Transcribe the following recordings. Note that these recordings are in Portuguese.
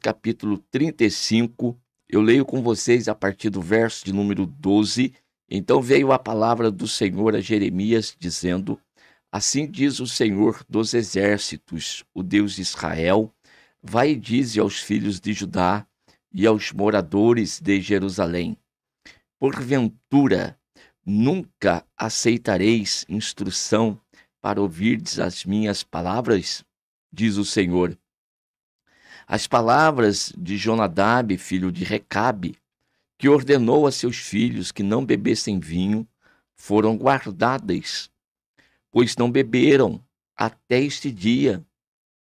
capítulo 35. Eu leio com vocês a partir do verso de número 12. Então veio a palavra do Senhor a Jeremias, dizendo: Assim diz o Senhor dos exércitos, o Deus de Israel: Vai e dize aos filhos de Judá e aos moradores de Jerusalém: Porventura, nunca aceitareis instrução para ouvirdes as minhas palavras? Diz o Senhor. As palavras de Jonadab, filho de Recabe, que ordenou a seus filhos que não bebessem vinho, foram guardadas, pois não beberam até este dia.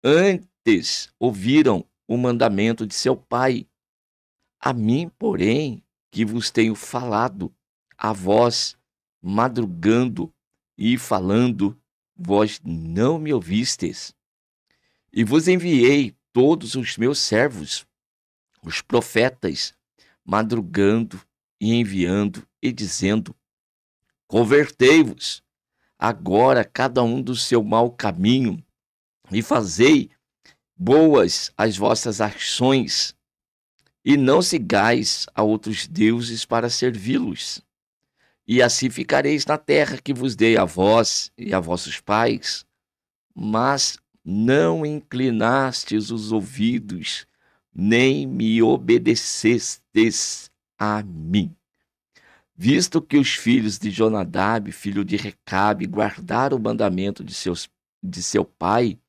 Antes ouviram o mandamento de seu pai. A mim, porém, que vos tenho falado, a vós, madrugando e falando, vós não me ouvistes. E vos enviei todos os meus servos, os profetas, madrugando e enviando e dizendo: Convertei-vos agora cada um do seu mau caminho e fazei boas as vossas ações, e não sigais a outros deuses para servi-los. E assim ficareis na terra que vos dei a vós e a vossos pais. Mas não inclinastes os ouvidos, nem me obedecestes a mim. Visto que os filhos de Jonadab, filho de Recabe, guardaram o mandamento de seu pai,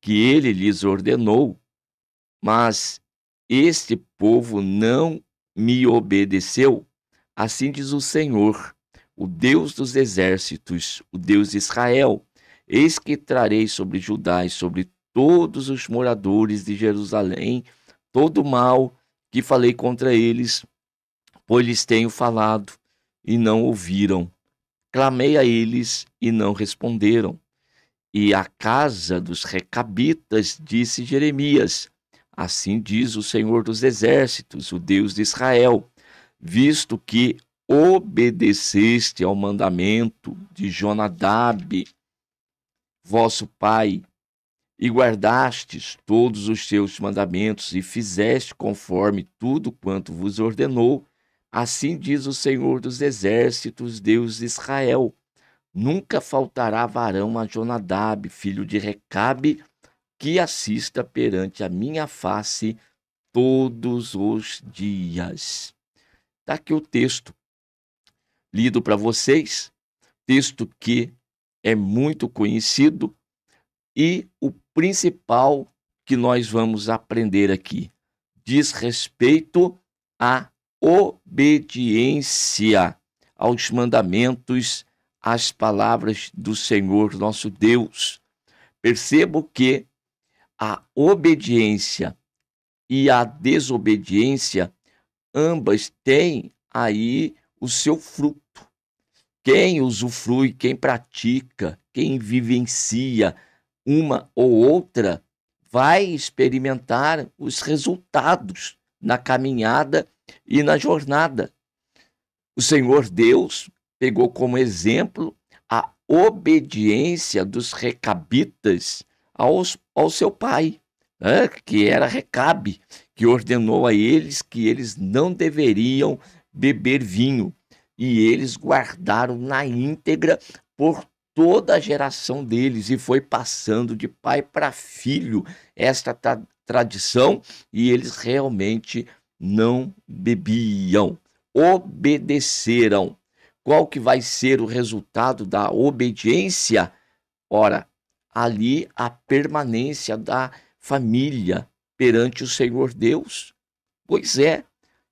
que ele lhes ordenou, mas este povo não me obedeceu, assim diz o Senhor, o Deus dos exércitos, o Deus de Israel: Eis que trarei sobre Judá e sobre todos os moradores de Jerusalém todo o mal que falei contra eles, pois lhes tenho falado e não ouviram. Clamei a eles e não responderam. E à casa dos recabitas disse Jeremias: Assim diz o Senhor dos exércitos, o Deus de Israel: Visto que obedeceste ao mandamento de Jonadab, vosso pai, e guardastes todos os seus mandamentos e fizeste conforme tudo quanto vos ordenou, assim diz o Senhor dos exércitos, Deus de Israel: Nunca faltará varão a Jonadab, filho de Recabe, que assista perante a minha face todos os dias. Está aqui o texto lido para vocês, texto que é muito conhecido, e o principal que nós vamos aprender aqui diz respeito à obediência aos mandamentos, às palavras do Senhor nosso Deus. Percebo que a obediência e a desobediência, ambas têm aí o seu fruto. Quem usufrui, quem pratica, quem vivencia uma ou outra, vai experimentar os resultados na caminhada e na jornada. O Senhor Deus pegou como exemplo a obediência dos recabitas ao seu pai, né, que era Recabe, que ordenou a eles que eles não deveriam beber vinho. E eles guardaram na íntegra por toda a geração deles, e foi passando de pai para filho esta tradição, e eles realmente não bebiam, obedeceram. Qual que vai ser o resultado da obediência? Ora, ali a permanência da família perante o Senhor Deus. Pois é,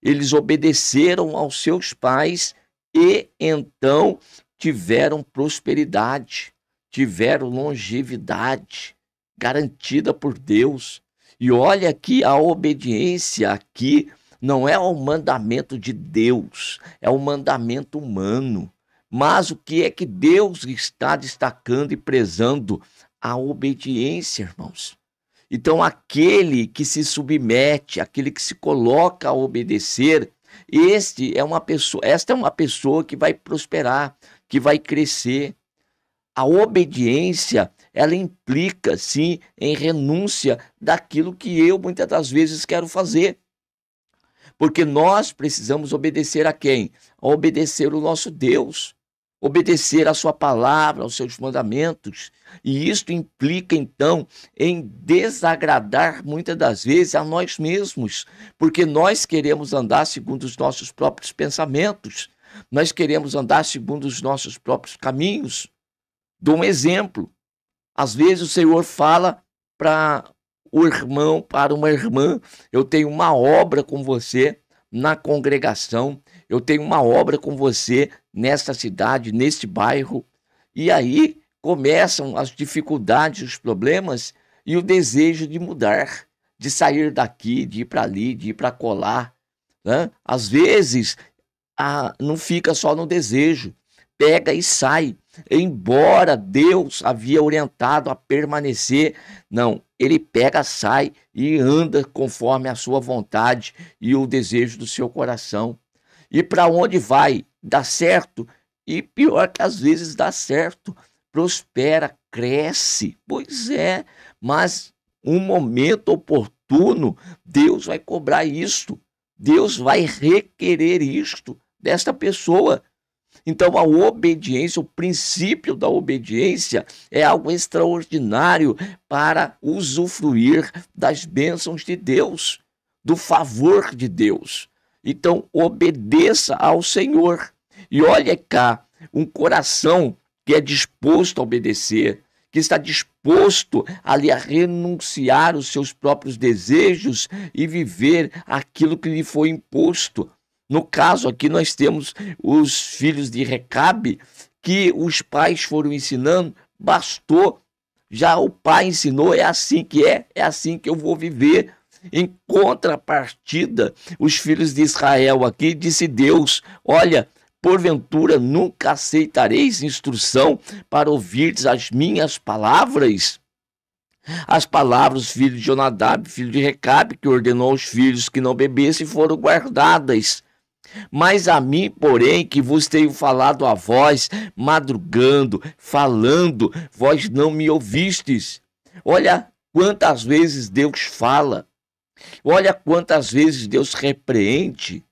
eles obedeceram aos seus pais e então tiveram prosperidade, tiveram longevidade garantida por Deus. E olha que a obediência aqui não é o mandamento de Deus, é o mandamento humano. Mas o que é que Deus está destacando e prezando? A obediência, irmãos. Então, aquele que se submete, aquele que se coloca a obedecer, esta é uma pessoa que vai prosperar, que vai crescer. a obediência, ela implica, sim, em renúncia daquilo que eu, muitas das vezes, quero fazer. Porque nós precisamos obedecer a quem? A obedecer o nosso Deus, obedecer a sua palavra, aos seus mandamentos. E isto implica, então, em desagradar, muitas das vezes, a nós mesmos, porque nós queremos andar segundo os nossos próprios pensamentos, nós queremos andar segundo os nossos próprios caminhos. Dou um exemplo. Às vezes o Senhor fala para o irmão, para uma irmã: eu tenho uma obra com você na congregação, eu tenho uma obra com você nesta cidade, neste bairro. E aí começam as dificuldades, os problemas e o desejo de mudar, de sair daqui, de ir para ali, de ir para colar, né? Às vezes não fica só no desejo, pega e sai. Embora Deus havia orientado a permanecer, não, ele pega, sai e anda conforme a sua vontade e o desejo do seu coração. E para onde vai? Dá certo? E pior que às vezes dá certo, prospera, cresce. Pois é, mas um momento oportuno, Deus vai cobrar isto, Deus vai requerer isto desta pessoa. Então a obediência, o princípio da obediência é algo extraordinário para usufruir das bênçãos de Deus, do favor de Deus. Então obedeça ao Senhor. E olha cá, um coração que é disposto a obedecer, que está disposto ali a renunciar os seus próprios desejos e viver aquilo que lhe foi imposto. No caso aqui nós temos os filhos de Recabe, que os pais foram ensinando, bastou, já o pai ensinou, é assim que eu vou viver. Em contrapartida, os filhos de Israel aqui, disse Deus: olha, porventura nunca aceitareis instrução para ouvirdes as minhas palavras? As palavras do filho de Jonadab, filho de Recabe, que ordenou aos filhos que não bebessem, foram guardadas. Mas a mim, porém, que vos tenho falado a vós, madrugando, falando, vós não me ouvistes. Olha quantas vezes Deus fala, olha quantas vezes Deus repreende,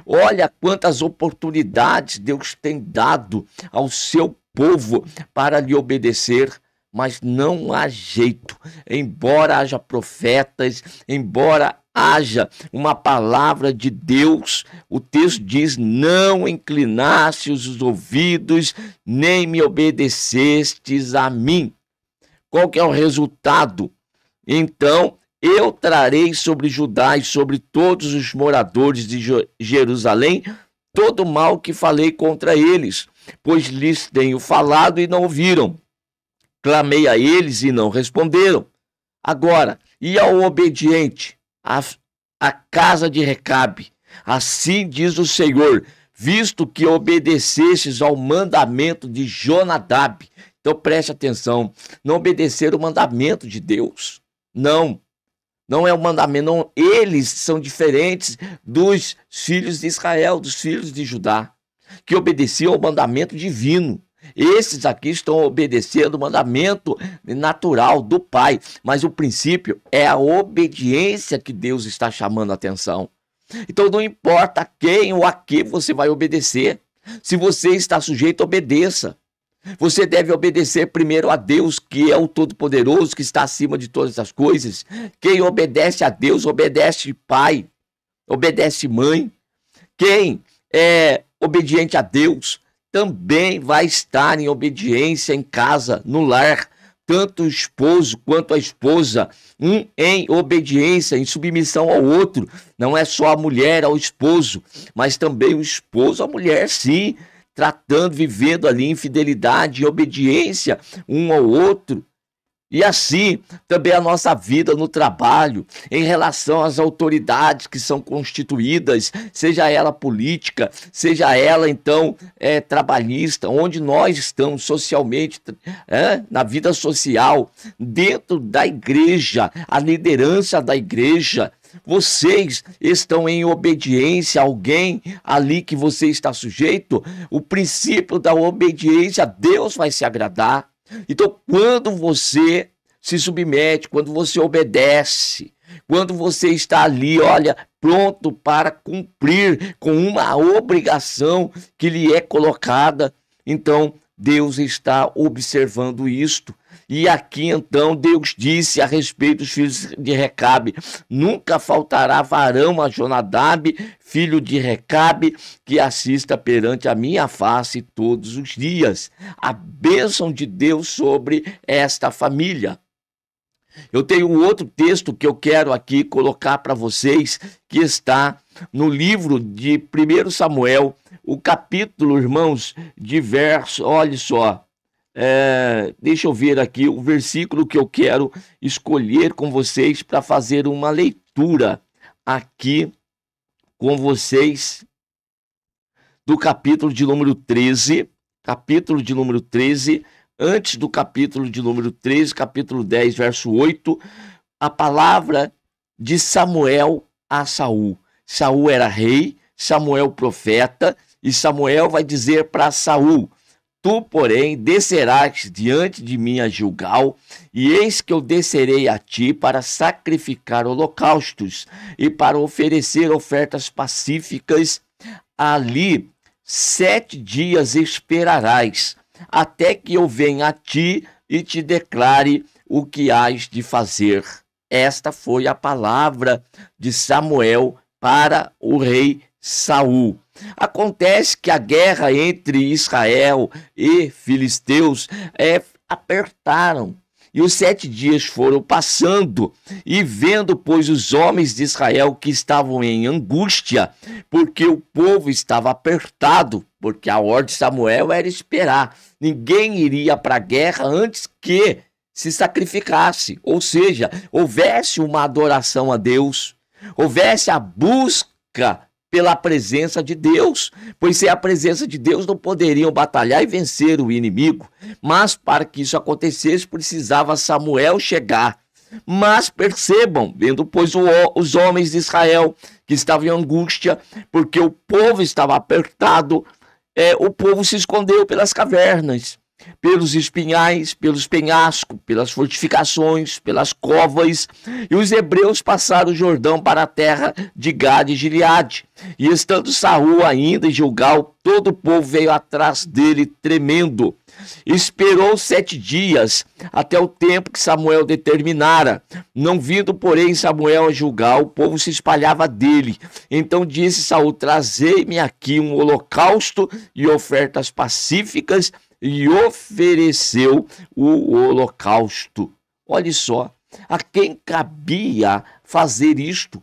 olha quantas oportunidades Deus tem dado ao seu povo para lhe obedecer. Mas não há jeito, embora haja profetas, embora haja uma palavra de Deus, o texto diz: não inclinastes os ouvidos, nem me obedecestes a mim. Qual que é o resultado? Então eu trarei sobre Judá e sobre todos os moradores de Jerusalém todo o mal que falei contra eles, pois lhes tenho falado e não ouviram. Clamei a eles e não responderam. Agora, e ao obediente, a casa de Recabe, assim diz o Senhor, visto que obedecestes ao mandamento de Jonadab. Então preste atenção, não obedecer o mandamento de Deus. Não é o mandamento, não. Eles são diferentes dos filhos de Israel, dos filhos de Judá, que obedeciam ao mandamento divino. Esses aqui estão obedecendo o mandamento natural do Pai, mas o princípio é a obediência que Deus está chamando a atenção. Então não importa a quem ou a que você vai obedecer, se você está sujeito, obedeça. Você deve obedecer primeiro a Deus, que é o Todo-Poderoso, que está acima de todas as coisas. Quem obedece a Deus, obedece pai, obedece mãe. Quem é obediente a Deus também vai estar em obediência em casa, no lar, tanto o esposo quanto a esposa, em obediência, em submissão ao outro. Não é só a mulher ao esposo, mas também o esposo à mulher, sim, tratando, vivendo ali em fidelidade e obediência um ao outro. E assim também a nossa vida no trabalho, em relação às autoridades que são constituídas, seja ela política, seja ela então trabalhista, onde nós estamos socialmente, na vida social, dentro da igreja, a liderança da igreja. Vocês estão em obediência a alguém ali que você está sujeito? O princípio da obediência, Deus vai se agradar. Então, quando você se submete, quando você obedece, quando você está ali, olha, pronto para cumprir com uma obrigação que lhe é colocada, então Deus está observando isto. E aqui então Deus disse a respeito dos filhos de Recabe: nunca faltará varão a Jonadab, filho de Recabe, que assista perante a minha face todos os dias. A bênção de Deus sobre esta família. Eu tenho um outro texto que eu quero aqui colocar para vocês, que está no livro de 1 Samuel, o capítulo, irmãos, de verso, olha só, deixa eu ver aqui o versículo que eu quero escolher com vocês para fazer uma leitura aqui com vocês do capítulo de número 13, antes do capítulo de número 13, capítulo 10, verso 8, a palavra de Samuel a Saul. Saul era rei, Samuel profeta, e Samuel vai dizer para Saul: tu, porém, descerás diante de mim a Gilgal, e eis que eu descerei a ti para sacrificar holocaustos e para oferecer ofertas pacíficas. Ali 7 dias esperarás, até que eu venha a ti e te declare o que hás de fazer. Esta foi a palavra de Samuel para o rei Saul. Acontece que a guerra entre Israel e filisteus apertaram. E os 7 dias foram passando, e vendo, pois, os homens de Israel que estavam em angústia, porque o povo estava apertado, porque a ordem de Samuel era esperar. Ninguém iria para a guerra antes que se sacrificasse, ou seja, houvesse uma adoração a Deus, houvesse a busca pela presença de Deus, pois sem a presença de Deus não poderiam batalhar e vencer o inimigo. Mas para que isso acontecesse, precisava Samuel chegar. Mas percebam, vendo pois os homens de Israel que estavam em angústia, porque o povo estava apertado, o povo se escondeu pelas cavernas, pelos espinhais, pelos penhascos, pelas fortificações, pelas covas, e os hebreus passaram o Jordão para a terra de Gade e Gileade. E estando Saul ainda em Gilgal, todo o povo veio atrás dele tremendo. Esperou 7 dias, até o tempo que Samuel determinara. Não vindo, porém, Samuel a Gilgal, o povo se espalhava dele. Então disse Saul: trazei-me aqui um holocausto e ofertas pacíficas, e ofereceu o holocausto. Olha só, a quem cabia fazer isto?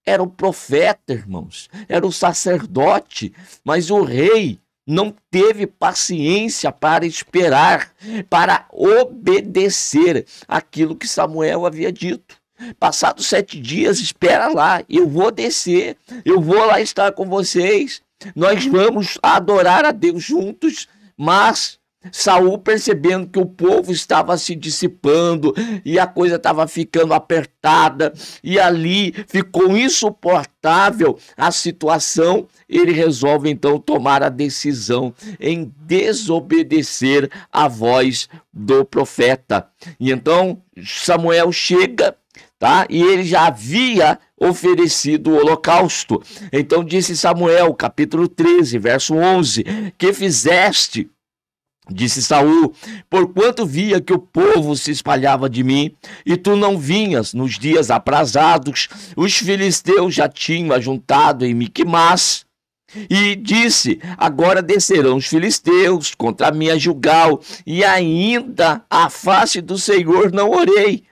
Era o profeta, irmãos, era o sacerdote, mas o rei não teve paciência para esperar, para obedecer aquilo que Samuel havia dito. Passados 7 dias, espera lá, eu vou descer, eu vou lá estar com vocês, nós vamos adorar a Deus juntos. Mas Saul, percebendo que o povo estava se dissipando e a coisa estava ficando apertada e ali ficou insuportável a situação, ele resolve então tomar a decisão em desobedecer a voz do profeta. E então Samuel chega, tá? E ele já havia oferecido o holocausto. Então disse Samuel, capítulo 13, verso 11: que fizeste? Disse Saul: porquanto via que o povo se espalhava de mim, e tu não vinhas nos dias aprazados, os filisteus já tinham ajuntado em Miquimás. E disse: agora descerão os filisteus contra mim a Gilgal, e ainda à face do Senhor não orei.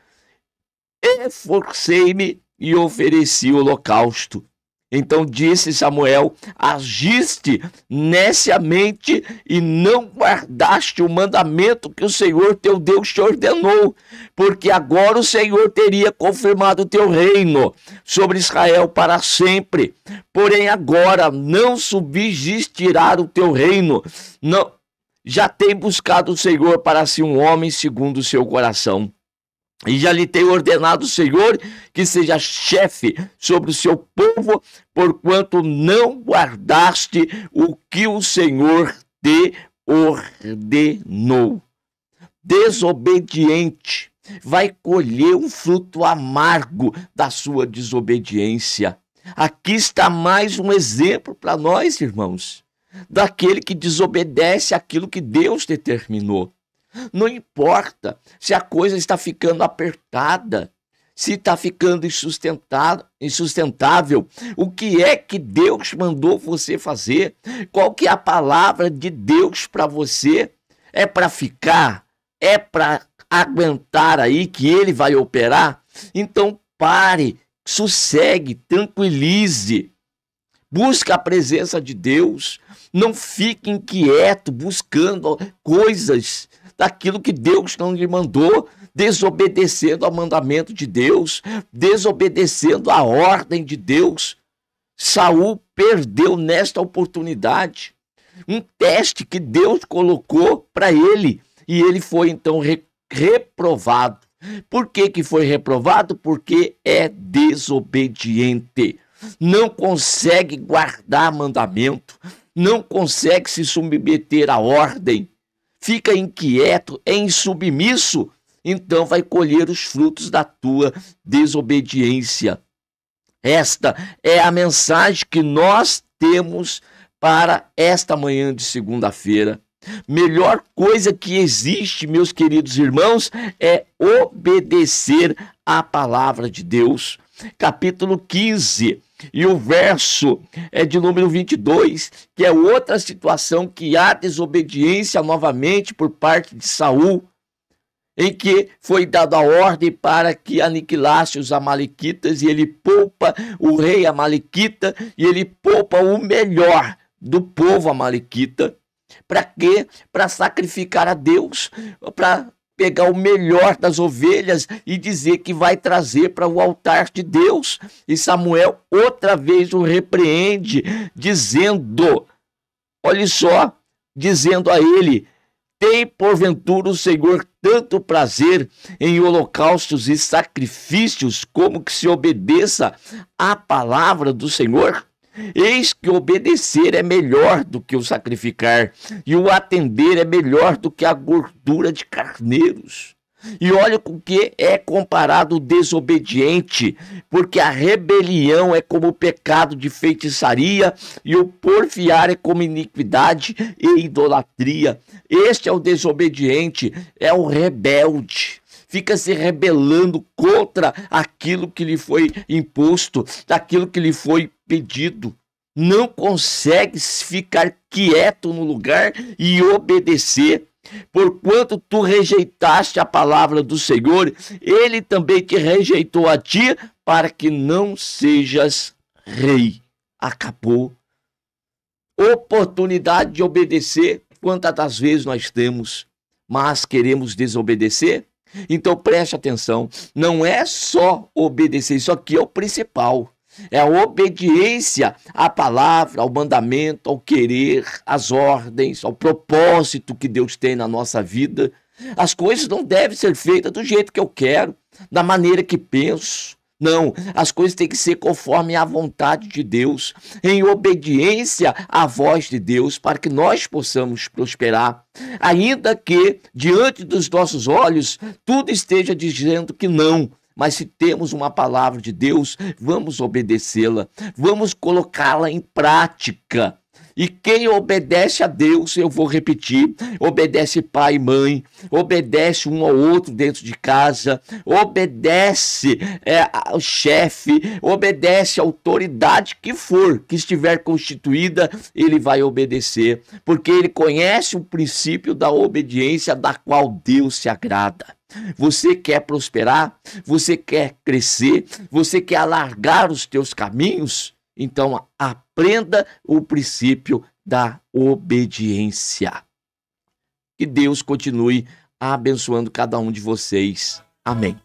Esforcei-me e ofereci o holocausto. Então disse Samuel: agiste neciamente e não guardaste o mandamento que o Senhor teu Deus te ordenou, porque agora o Senhor teria confirmado o teu reino sobre Israel para sempre. Porém agora não subsistirá o teu reino, não, já tem buscado o Senhor para si um homem segundo o seu coração. E já lhe tem ordenado o Senhor que seja chefe sobre o seu povo, porquanto não guardaste o que o Senhor te ordenou. desobediente vai colher um fruto amargo da sua desobediência. Aqui está mais um exemplo para nós, irmãos, daquele que desobedece aquilo que Deus determinou. Não importa se a coisa está ficando apertada, se está ficando insustentável, o que é que Deus mandou você fazer? Qual que é a palavra de Deus para você? É para ficar? É para aguentar aí que ele vai operar? Então pare, sossegue, tranquilize, busque a presença de Deus, não fique inquieto buscando coisas daquilo que Deus não lhe mandou, desobedecendo ao mandamento de Deus, desobedecendo à ordem de Deus. Saul perdeu nesta oportunidade um teste que Deus colocou para ele, e ele foi então reprovado. Por que foi reprovado? Porque é desobediente, não consegue guardar mandamento, não consegue se submeter à ordem, fica inquieto, é insubmisso, então vai colher os frutos da tua desobediência. Esta é a mensagem que nós temos para esta manhã de segunda-feira. Melhor coisa que existe, meus queridos irmãos, é obedecer à palavra de Deus. Capítulo 15, e o verso é de número 22, que é outra situação que há desobediência novamente por parte de Saul, em que foi dada a ordem para que aniquilasse os amalequitas, e ele poupa o rei amalequita, e ele poupa o melhor do povo amalequita. Para quê? Para sacrificar a Deus, para pegar o melhor das ovelhas e dizer que vai trazer para o altar de Deus. E Samuel outra vez o repreende, dizendo, olha só, dizendo a ele: tem porventura o Senhor tanto prazer em holocaustos e sacrifícios, como que se obedeça à palavra do Senhor? Eis que obedecer é melhor do que o sacrificar, e o atender é melhor do que a gordura de carneiros. E olha com que é comparado o desobediente, porque a rebelião é como o pecado de feitiçaria, e o porfiar é como iniquidade e idolatria. Este é o desobediente, é o rebelde. Fica se rebelando contra aquilo que lhe foi imposto, daquilo que lhe foi pedido. Não consegue ficar quieto no lugar e obedecer. Porquanto tu rejeitaste a palavra do Senhor, ele também te rejeitou a ti, para que não sejas rei. Acabou. Oportunidade de obedecer, quantas das vezes nós temos, mas queremos desobedecer? Então preste atenção, não é só obedecer, isso aqui é o principal. É a obediência à palavra, ao mandamento, ao querer, às ordens, ao propósito que Deus tem na nossa vida. As coisas não devem ser feitas do jeito que eu quero, da maneira que penso. Não, as coisas têm que ser conforme a vontade de Deus, em obediência à voz de Deus, para que nós possamos prosperar. Ainda que, diante dos nossos olhos, tudo esteja dizendo que não, mas se temos uma palavra de Deus, vamos obedecê-la, vamos colocá-la em prática. E quem obedece a Deus, eu vou repetir, obedece pai e mãe, obedece um ao outro dentro de casa, obedece ao chefe, obedece a autoridade que for, que estiver constituída, ele vai obedecer, porque ele conhece o princípio da obediência, da qual Deus se agrada. Você quer prosperar? Você quer crescer? Você quer alargar os teus caminhos? Então, aprenda o princípio da obediência. Que Deus continue abençoando cada um de vocês. Amém.